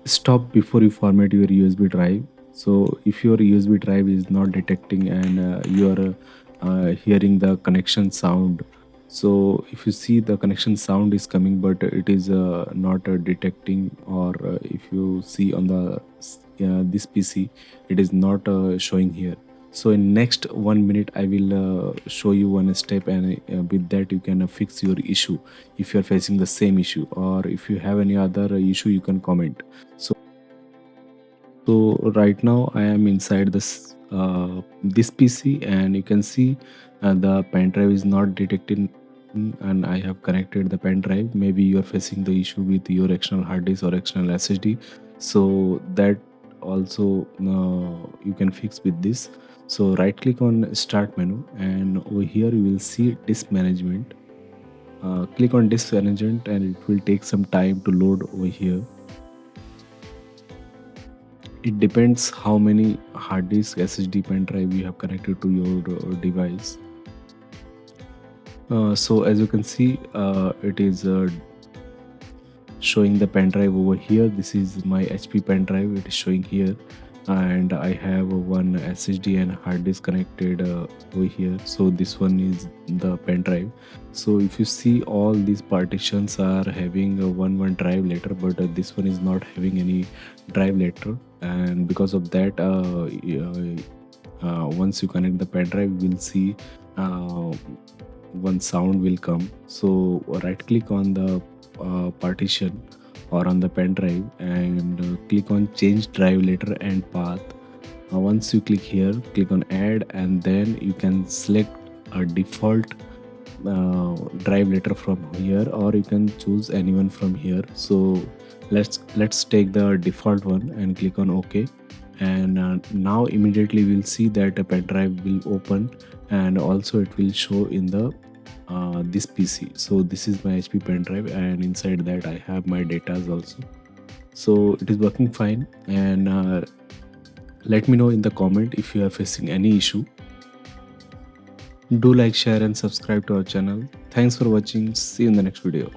stop before you format your USB drive. So if your USB drive is not detecting and you are hearing the connection sound, so if you see the connection sound is coming but it is not detecting, or if you see on the this PC it is not showing here. So in next 1 minute I will show you one step, and with that you can fix your issue if you are facing the same issue, or if you have any other issue you can comment. So right now I am inside this PC, and you can see the pen drive is not detecting, and I have connected the pen drive. Maybe you are facing the issue with your external hard disk or external SSD. So that also you can fix with this. So right click on start menu, and over here you will see disk management. Click on disk management and it will take some time to load over here. It depends how many hard disk SSD pen drive you have connected to your device. So as you can see, it is showing the pen drive over here. This is my HP pen drive. It is showing here, and I have one SSD and hard disk connected over here. So this one is the pen drive. So if you see, all these partitions are having a one drive letter, but this one is not having any drive letter, and because of that, once you connect the pen drive, we'll see uh, one sound will come. So right click on the partition or on the pen drive, and click on change drive letter and path. Once you click here, click on add, and then you can select a default drive letter from here, or you can choose anyone from here. So let's take the default one and click on OK. And now immediately we'll see that a pen drive will open, and also it will show in the this PC. So this is my HP pen drive, and inside that I have my data also. So it is working fine, and let me know in the comment if you are facing any issue. Do like, share and subscribe to our channel. Thanks for watching. See you in the next video.